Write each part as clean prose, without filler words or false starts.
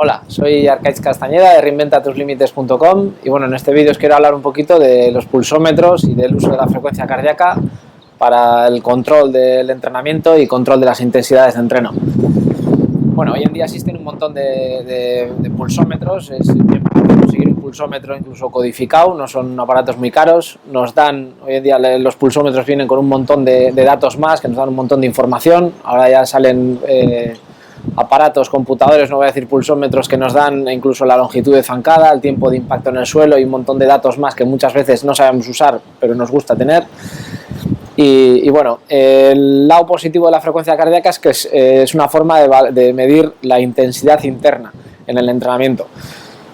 Hola, soy Arcaiz Castañeda de reinventatuslimites.com y bueno, en este vídeo os quiero hablar un poquito de los pulsómetros y del uso de la frecuencia cardíaca para el control del entrenamiento y control de las intensidades de entreno. Bueno, hoy en día existen un montón de pulsómetros, es conseguir un pulsómetro incluso codificado, no son aparatos muy caros, hoy en día los pulsómetros vienen con un montón de datos más que nos dan un montón de información, ahora ya salen aparatos, computadores, no voy a decir pulsómetros, que nos dan incluso la longitud de zancada, el tiempo de impacto en el suelo y un montón de datos más que muchas veces no sabemos usar, pero nos gusta tener. Y bueno, el lado positivo de la frecuencia cardíaca es que es una forma de medir la intensidad interna en el entrenamiento.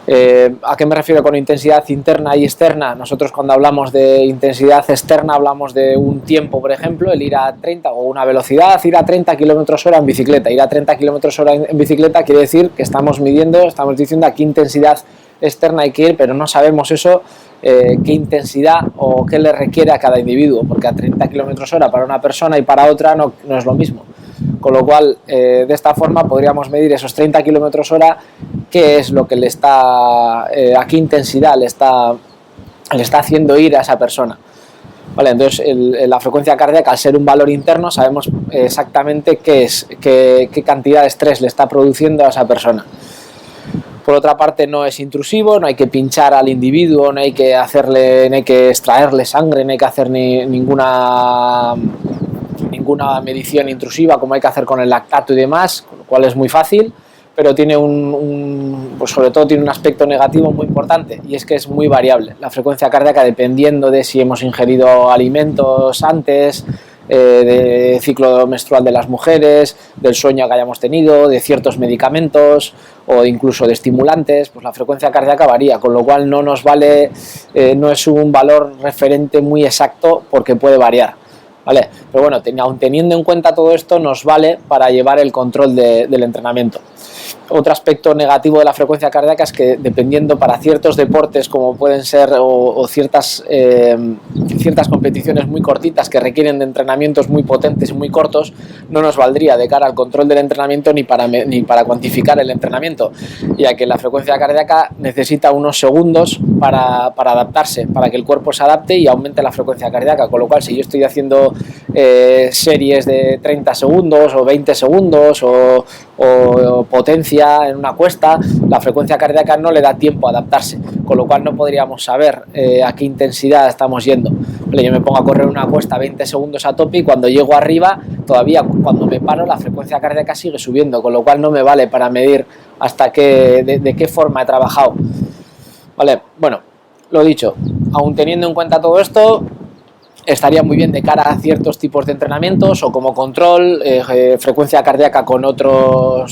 ¿A qué me refiero con intensidad interna y externa? Nosotros cuando hablamos de intensidad externa hablamos de un tiempo, por ejemplo, el ir a 30 o una velocidad, ir a 30 km/h en bicicleta. Ir a 30 km/h en bicicleta quiere decir que estamos diciendo a qué intensidad externa hay que ir, pero no sabemos eso, qué intensidad o qué le requiere a cada individuo, porque a 30 km/h para una persona y para otra no es lo mismo. Con lo cual, de esta forma podríamos medir esos 30 km/h, qué es lo que a qué intensidad le está haciendo ir a esa persona. Vale, entonces la frecuencia cardíaca, al ser un valor interno, sabemos exactamente qué cantidad de estrés le está produciendo a esa persona. Por otra parte, no es intrusivo, no hay que pinchar al individuo, no hay que extraerle sangre, no hay que hacer ninguna medición intrusiva como hay que hacer con el lactato y demás, con lo cual es muy fácil, pero tiene pues sobre todo tiene un aspecto negativo muy importante, y es que es muy variable la frecuencia cardíaca dependiendo de si hemos ingerido alimentos antes, del ciclo menstrual de las mujeres, del sueño que hayamos tenido, de ciertos medicamentos o incluso de estimulantes. Pues la frecuencia cardíaca varía, con lo cual no nos vale, no es un valor referente muy exacto porque puede variar. ¿Vale? Pero bueno, aun teniendo en cuenta todo esto, nos vale para llevar el control del entrenamiento. Otro aspecto negativo de la frecuencia cardíaca es que, dependiendo para ciertos deportes, como pueden ser o ciertas competiciones muy cortitas que requieren de entrenamientos muy potentes y muy cortos, no nos valdría de cara al control del entrenamiento ni para cuantificar el entrenamiento, ya que la frecuencia cardíaca necesita unos segundos para adaptarse, para que el cuerpo se adapte y aumente la frecuencia cardíaca, con lo cual si yo estoy haciendo series de 30 segundos o 20 segundos o potencia en una cuesta, la frecuencia cardíaca no le da tiempo a adaptarse, con lo cual no podríamos saber a qué intensidad estamos yendo. Yo me pongo a correr una cuesta 20 segundos a tope y cuando llego arriba, todavía cuando me paro, la frecuencia cardíaca sigue subiendo, con lo cual no me vale para medir de qué forma he trabajado. Vale, bueno, lo dicho, aún teniendo en cuenta todo esto, estaría muy bien de cara a ciertos tipos de entrenamientos o como control, frecuencia cardíaca con otro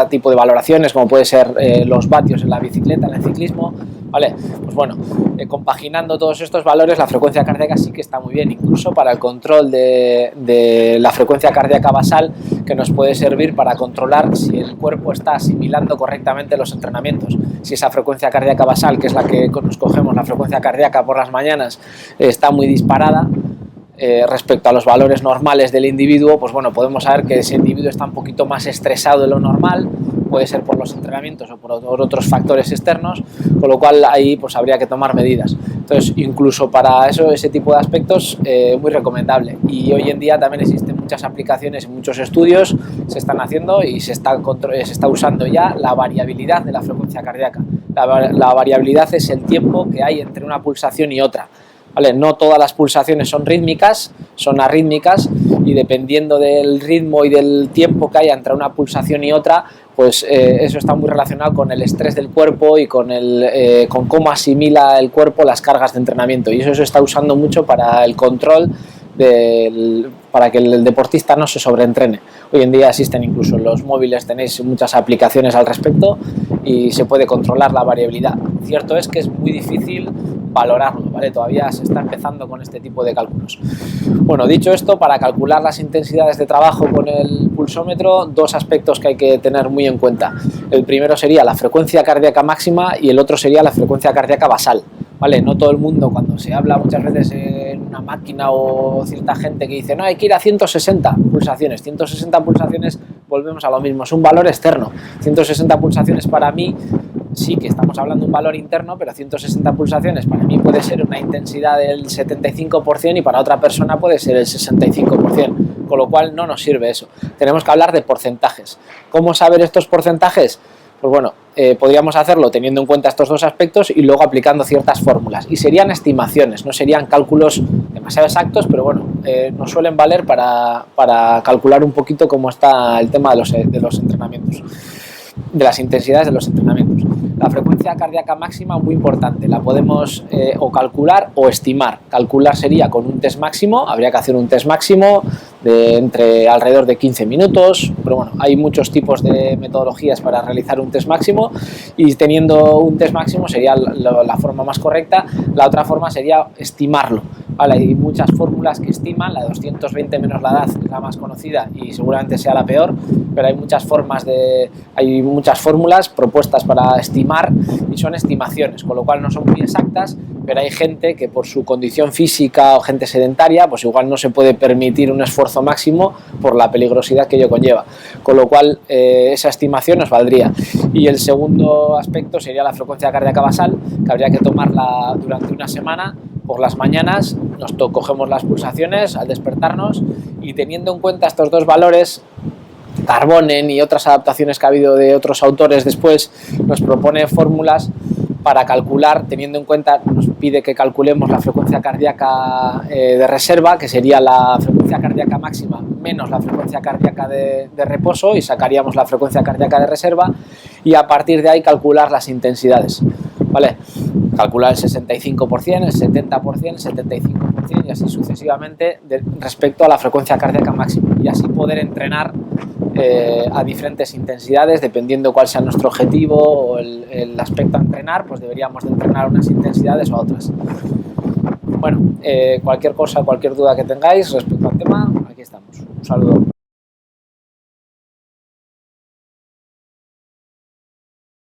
tipo de valoraciones, como puede ser los vatios en la bicicleta, en el ciclismo. Vale, pues bueno, compaginando todos estos valores, la frecuencia cardíaca sí que está muy bien, incluso para el control de la frecuencia cardíaca basal, que nos puede servir para controlar si el cuerpo está asimilando correctamente los entrenamientos. Si esa frecuencia cardíaca basal, que es la que nos cogemos, la frecuencia cardíaca por las mañanas, está muy disparada respecto a los valores normales del individuo, pues bueno, podemos saber que ese individuo está un poquito más estresado de lo normal, puede ser por los entrenamientos o por otros factores externos, con lo cual ahí pues habría que tomar medidas. Entonces, incluso para ese tipo de aspectos, muy recomendable. Y hoy en día también existen muchas aplicaciones y muchos estudios se están haciendo y se está usando ya la variabilidad de la frecuencia cardíaca. La variabilidad es el tiempo que hay entre una pulsación y otra. ¿Vale? No todas las pulsaciones son rítmicas, son arrítmicas, y dependiendo del ritmo y del tiempo que haya entre una pulsación y otra, pues eso está muy relacionado con el estrés del cuerpo y con cómo asimila el cuerpo las cargas de entrenamiento, y eso se está usando mucho para el control para que el deportista no se sobreentrene. Hoy en día existen incluso en los móviles, tenéis muchas aplicaciones al respecto y se puede controlar la variabilidad. Cierto es que es muy difícil valorarlo, ¿vale? Todavía se está empezando con este tipo de cálculos. Bueno, dicho esto, para calcular las intensidades de trabajo con el pulsómetro, dos aspectos que hay que tener muy en cuenta. El primero sería la frecuencia cardíaca máxima y el otro sería la frecuencia cardíaca basal. ¿Vale? No todo el mundo, cuando se habla muchas veces en una máquina o cierta gente que dice no, hay que ir a 160 pulsaciones. 160 pulsaciones volvemos a lo mismo, es un valor externo. 160 pulsaciones para mí, sí que estamos hablando de un valor interno, pero 160 pulsaciones para mí puede ser una intensidad del 75% y para otra persona puede ser el 65%, con lo cual no nos sirve eso. Tenemos que hablar de porcentajes. ¿Cómo saber estos porcentajes? Pues bueno, podríamos hacerlo teniendo en cuenta estos dos aspectos y luego aplicando ciertas fórmulas. Y serían estimaciones, no serían cálculos demasiado exactos, pero bueno, nos suelen valer para calcular un poquito cómo está el tema de los entrenamientos, de las intensidades de los entrenamientos. La frecuencia cardíaca máxima, muy importante, la podemos o calcular o estimar. Calcular sería con un test máximo, habría que hacer un test máximo de entre alrededor de 15 minutos, pero bueno, hay muchos tipos de metodologías para realizar un test máximo y teniendo un test máximo sería la forma más correcta. La otra forma sería estimarlo. Vale, hay muchas fórmulas que estiman, la de 220 menos la edad es la más conocida y seguramente sea la peor, pero hay muchas fórmulas propuestas para estimar y son estimaciones, con lo cual no son muy exactas, pero hay gente que por su condición física o gente sedentaria, pues igual no se puede permitir un esfuerzo máximo por la peligrosidad que ello conlleva, con lo cual esa estimación nos valdría. Y el segundo aspecto sería la frecuencia cardíaca basal, que habría que tomarla durante una semana. Por las mañanas cogemos las pulsaciones al despertarnos y teniendo en cuenta estos dos valores, Carbonen y otras adaptaciones que ha habido de otros autores después, nos propone fórmulas para calcular, teniendo en cuenta, nos pide que calculemos la frecuencia cardíaca de reserva, que sería la frecuencia cardíaca máxima menos la frecuencia cardíaca de reposo, y sacaríamos la frecuencia cardíaca de reserva, y a partir de ahí calcular las intensidades, ¿vale? Calcular el 65%, el 70%, el 75% y así sucesivamente respecto a la frecuencia cardíaca máxima, y así poder entrenar a diferentes intensidades dependiendo cuál sea nuestro objetivo o el aspecto a entrenar, pues deberíamos de entrenar unas intensidades o otras. Bueno, cualquier cosa, cualquier duda que tengáis respecto al tema, aquí estamos. Un saludo.